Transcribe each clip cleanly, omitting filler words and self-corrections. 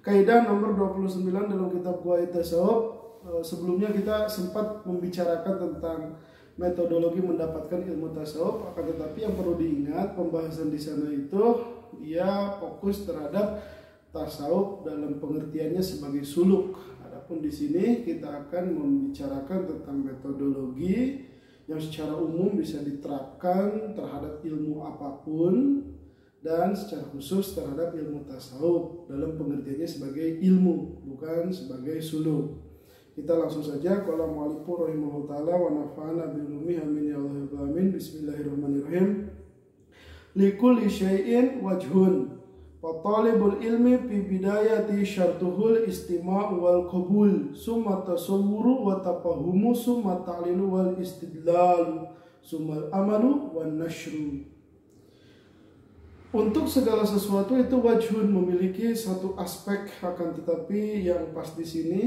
Kaidah nomor 29 dalam kitab Qawaid Tasawuf. Sebelumnya kita sempat membicarakan tentang metodologi mendapatkan ilmu tasawuf, akan tetapi yang perlu diingat pembahasan di sana itu ia fokus terhadap tasawuf dalam pengertiannya sebagai suluk. Adapun di sini kita akan membicarakan tentang metodologi yang secara umum bisa diterapkan terhadap ilmu apapun dan secara khusus terhadap ilmu tasawuf dalam pengertiannya sebagai ilmu, bukan sebagai suluk. Kita langsung saja. Qala mu'allifur rahimahullah ta'ala wa nafa'ana bi ulumihi amin ya Allah amin. Bismillahirrahmanirrahim. Likulli syai'in wajhun wa talibul ilmi fi bidayati syartuhul istima'u wal qabul summa tasawwuru wa tafahumu summa ta'lilu wal istidlal summa amalu wan nashru. Untuk segala sesuatu itu wajhun, memiliki satu aspek, akan tetapi yang pas di sini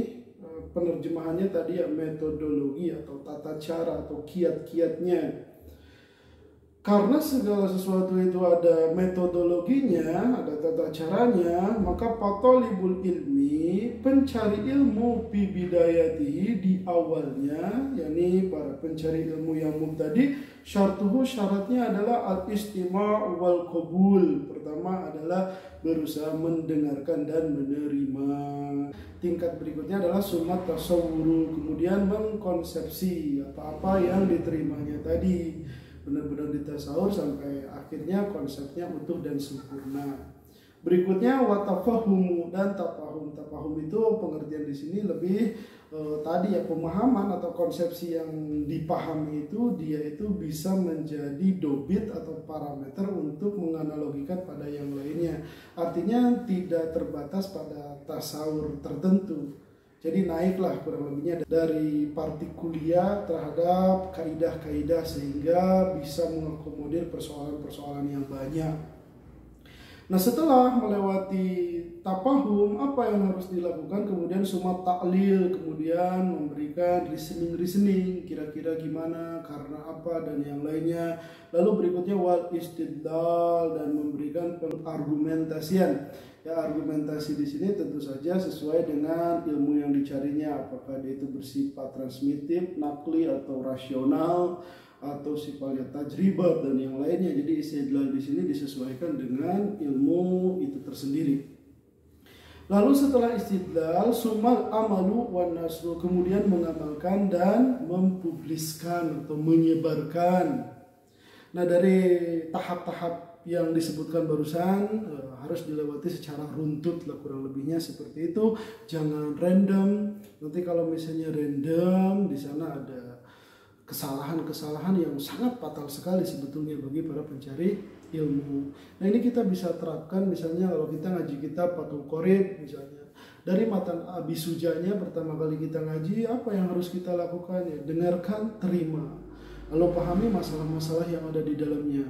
penerjemahannya tadi ya metodologi atau tata cara atau kiat-kiatnya. Karena segala sesuatu itu ada metodologinya, ada tata caranya, maka patolibul ilmi, pencari ilmu bi bidayatihi, di awalnya, yakni para pencari ilmu yang mubtadi, syartuhu, syaratnya adalah al-istima' wal qabul. Pertama adalah berusaha mendengarkan dan menerima. Tingkat berikutnya adalah sumat tasawwuru, kemudian mengkonsepsi apa-apa yang diterimanya tadi, benar-benar ditasawur sampai akhirnya konsepnya utuh dan sempurna. Berikutnya watafahumu dan tafahum. Tafahum itu pengertian di sini lebih tadi ya, pemahaman atau konsepsi yang dipahami itu dia itu bisa menjadi dobit atau parameter untuk menganalogikan pada yang lainnya. Artinya tidak terbatas pada tasawur tertentu. Jadi naiklah kurang lebihnya dari partikulia terhadap kaidah-kaidah sehingga bisa mengakomodir persoalan-persoalan yang banyak. Nah, setelah melewati tafahum, apa yang harus dilakukan? Kemudian sumat ta'lil, kemudian memberikan reasoning, kira-kira gimana, karena apa, dan yang lainnya. Lalu berikutnya wal istidlal, dan memberikan pengargumentasian. Ya, argumentasi di sini tentu saja sesuai dengan ilmu yang dicarinya, apakah dia itu bersifat transmitif, nakli atau rasional, atau sifatnya tajribat dan yang lainnya. Jadi istidlal di sini disesuaikan dengan ilmu itu tersendiri. Lalu setelah istidlal, sumal amalu wan nasru, kemudian mengamalkan dan mempubliskan atau menyebarkan. Nah, dari tahap-tahap yang disebutkan barusan harus dilewati secara runtut lah, kurang lebihnya seperti itu. Jangan random. Nanti kalau misalnya random, di sana ada kesalahan-kesalahan yang sangat fatal sekali sebetulnya bagi para pencari ilmu. Nah, ini kita bisa terapkan misalnya kalau kita ngaji kitab Fathul Qorib misalnya. Dari matan Abisujanya pertama kali kita ngaji, apa yang harus kita lakukan? Ya, dengarkan, terima. Lalu pahami masalah-masalah yang ada di dalamnya.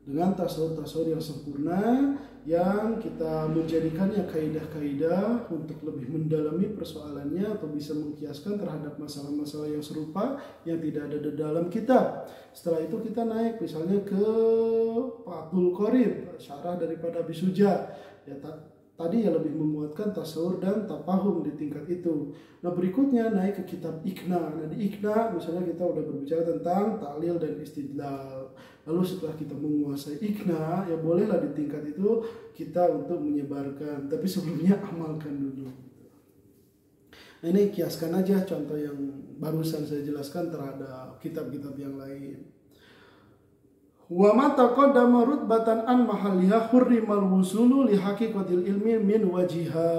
Dengan tasawur-tasawur yang sempurna, yang kita menjadikannya kaidah-kaidah untuk lebih mendalami persoalannya atau bisa mengkiaskan terhadap masalah-masalah yang serupa yang tidak ada di dalam kitab. Setelah itu kita naik misalnya ke Fathul Qorib, syarah daripada Abisuja. Ya, tadi ya lebih memuatkan tasawur dan tafahum di tingkat itu. Nah, berikutnya naik ke kitab Iqna. Nah, di Iqna misalnya kita udah berbicara tentang ta'lil dan istidlal. Lalu setelah kita menguasai Iqna, ya bolehlah di tingkat itu kita untuk menyebarkan. Tapi sebelumnya amalkan dulu. Nah, ini kiaskan aja contoh yang barusan saya jelaskan terhadap kitab-kitab yang lain. Wa ma taqaddama rutbatan an mahalliha hurrimal wusulu li haqiqatil ilmi min wajiha.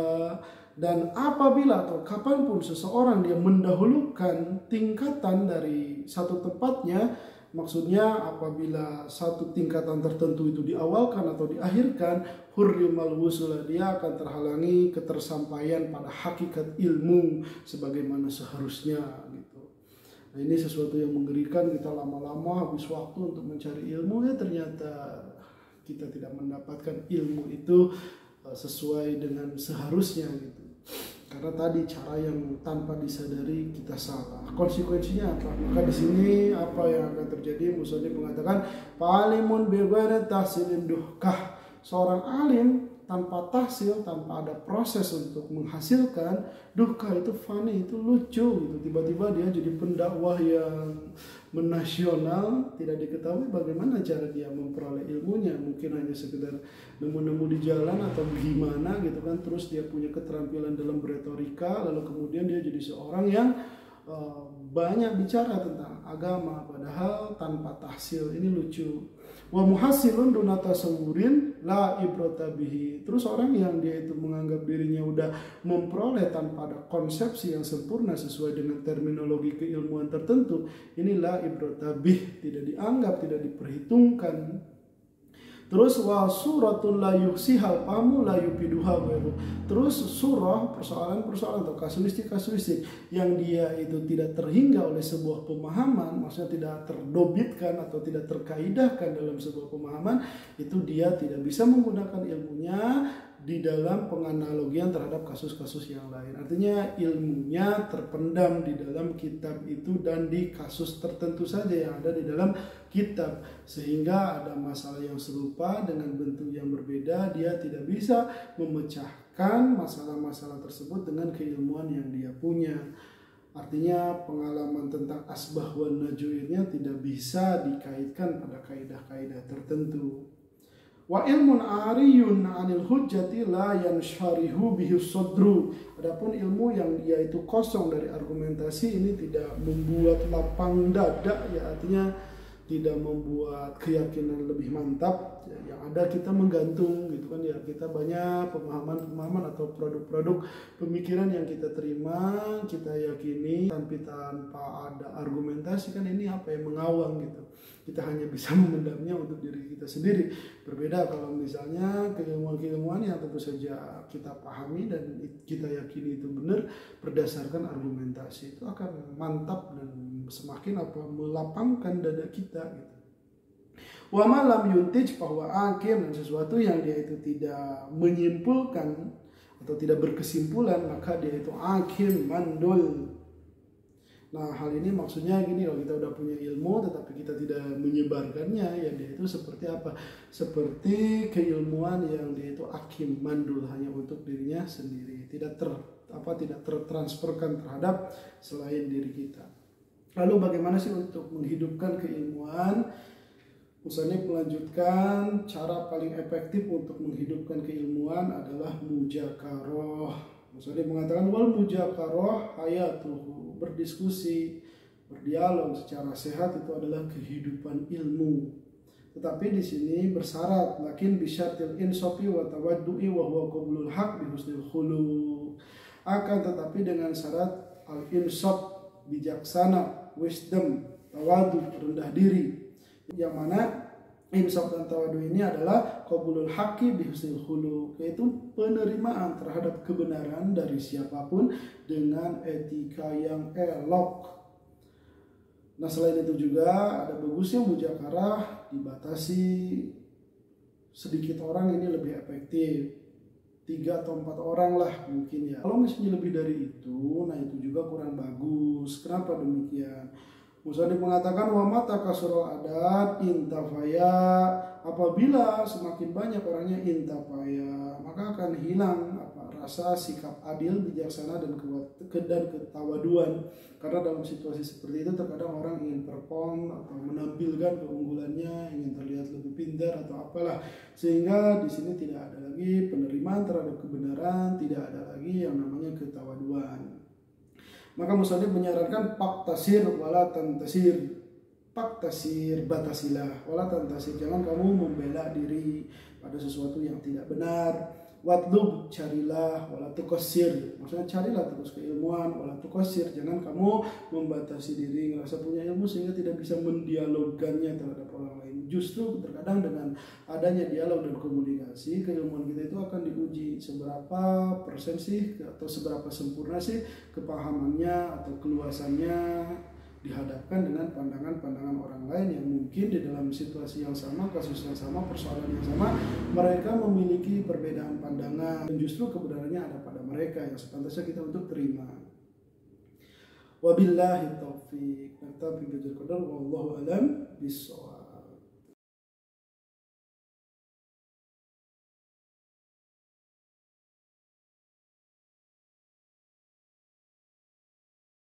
Dan apabila atau kapanpun seseorang dia mendahulukan tingkatan dari satu tempatnya, maksudnya apabila satu tingkatan tertentu itu diawalkan atau diakhirkan, hurrimal wusula, dia akan terhalangi ketersampaian pada hakikat ilmu sebagaimana seharusnya gitu. Nah, ini sesuatu yang mengerikan. Kita lama-lama habis waktu untuk mencari ilmu, ya ternyata kita tidak mendapatkan ilmu itu sesuai dengan seharusnya gitu. Karena tadi cara yang tanpa disadari kita salah. Konsekuensinya apa? Maka di sini apa yang akan terjadi? Musannif mengatakan, "Fa'alimun bi ghairi tahsilin duhkah." Seorang alim tanpa tahsil, tanpa ada proses untuk menghasilkan, duhka itu fani, itu lucu gitu. Tiba-tiba dia jadi pendakwah yang menasional, tidak diketahui bagaimana cara dia memperoleh ilmunya. Mungkin hanya sekedar nemu-nemu di jalan atau gimana gitu kan. Terus dia punya keterampilan dalam retorika, lalu kemudian dia jadi seorang yang banyak bicara tentang agama padahal tanpa tahsil. Ini lucu. Wa muhasilun duna tasawurin la ibrata bihi. Terus orang yang dia itu menganggap dirinya udah memperoleh tanpa ada konsepsi yang sempurna sesuai dengan terminologi keilmuan tertentu, inilah ibrata bih, tidak dianggap, tidak diperhitungkan. Terus wa suratun la yuksihal pamu la yupiduha ghairu. Terus surah, persoalan-persoalan atau kasuistik yang dia itu tidak terhingga oleh sebuah pemahaman, maksudnya tidak terdobitkan atau tidak terkaidahkan dalam sebuah pemahaman, itu dia tidak bisa menggunakan ilmunya di dalam penganalogian terhadap kasus-kasus yang lain. Artinya ilmunya terpendam di dalam kitab itu dan di kasus tertentu saja yang ada di dalam kitab, sehingga ada masalah yang serupa dengan bentuk yang berbeda, dia tidak bisa memecahkan masalah-masalah tersebut dengan keilmuan yang dia punya. Artinya pengalaman tentang asbah wan najuirnya tidak bisa dikaitkan pada kaidah-kaidah tertentu. Wa ilmun ariyun anil hujjati la yansharihu bihi sadru. Adapun ilmu yang yaitu kosong dari argumentasi ini tidak membuat lapang dada, ya artinya tidak membuat keyakinan lebih mantap. Yang ada kita menggantung gitu kan ya, kita banyak pemahaman-pemahaman atau produk-produk pemikiran yang kita terima, kita yakini tanpa ada argumentasi, kan ini apa yang mengawang gitu. Kita hanya bisa memendamnya untuk diri kita sendiri. Berbeda kalau misalnya keilmuan-keilmuan yang tentu saja kita pahami dan kita yakini itu benar berdasarkan argumentasi, itu akan mantap dan semakin melapangkan dada kita gitu. Wa ma lam yuntij bahwa hakim, dan sesuatu yang dia itu tidak menyimpulkan atau tidak berkesimpulan, maka dia itu hakim mandul. Nah, hal ini maksudnya gini, kalau kita udah punya ilmu tetapi kita tidak menyebarkannya, ya dia itu seperti apa? Seperti keilmuan yang dia itu hakim mandul, hanya untuk dirinya sendiri, tidak tertransferkan terhadap selain diri kita. Lalu bagaimana sih untuk menghidupkan keilmuan? Musannif melanjutkan, cara paling efektif untuk menghidupkan keilmuan adalah mujakarah. Musannif mengatakan wal mujakarah hayatuhu, berdiskusi, berdialog secara sehat itu adalah kehidupan ilmu. Tetapi di sini bersyarat, lakin bisyartil insafi wa tawaddu'i wa huwa qablul haq bi husnil khuluq. Akan tetapi dengan syarat al-insaf, bijaksana, wisdom, tawadu, rendah diri. Yang mana insaf dan tawadu ini adalah qabulul haqqi bi husnil khuluq, yaitu penerimaan terhadap kebenaran dari siapapun dengan etika yang elok. Nah, selain itu juga ada bagusnya mujakarah dibatasi sedikit orang, ini lebih efektif. 3 atau 4 orang lah mungkin ya. Kalau misalnya lebih dari itu, nah itu juga kurang bagus. Kenapa demikian? Musannif mengatakan wa mata kasrul adat intafaya, apabila semakin banyak orangnya intafaya, maka akan hilang rasa sikap adil, bijaksana dan ketawaduan. Karena dalam situasi seperti itu terkadang orang ingin perform atau menampilkan keunggulannya, ingin terlihat lebih pintar atau apalah, sehingga di sini tidak ada lagi penerimaan terhadap kebenaran, tidak ada lagi yang namanya ketawaduan. Maka musannif menyarankan paktasir wala tantasir. Paktasir, batasilah, wala tantasir, jangan kamu membela diri pada sesuatu yang tidak benar. Watlub, carilah, wala tukosir, maksudnya carilah terus keilmuan, wala tukosir, jangan kamu membatasi diri, ngerasa punya ilmu sehingga tidak bisa mendialogkannya terhadap orang lain. Justru terkadang dengan adanya dialog dan komunikasi, keilmuan kita itu akan diuji seberapa persen sih atau seberapa sempurna sih kepahamannya atau keluasannya dihadapkan dengan pandangan-pandangan orang lain yang mungkin di dalam situasi yang sama, kasus yang sama, persoalan yang sama, mereka memiliki perbedaan pandangan dan justru kebenarannya ada pada mereka yang sepantasnya kita untuk terima. Wabillahi taufiq. Naktafi bihadzal qadar wallahu alam bissawab.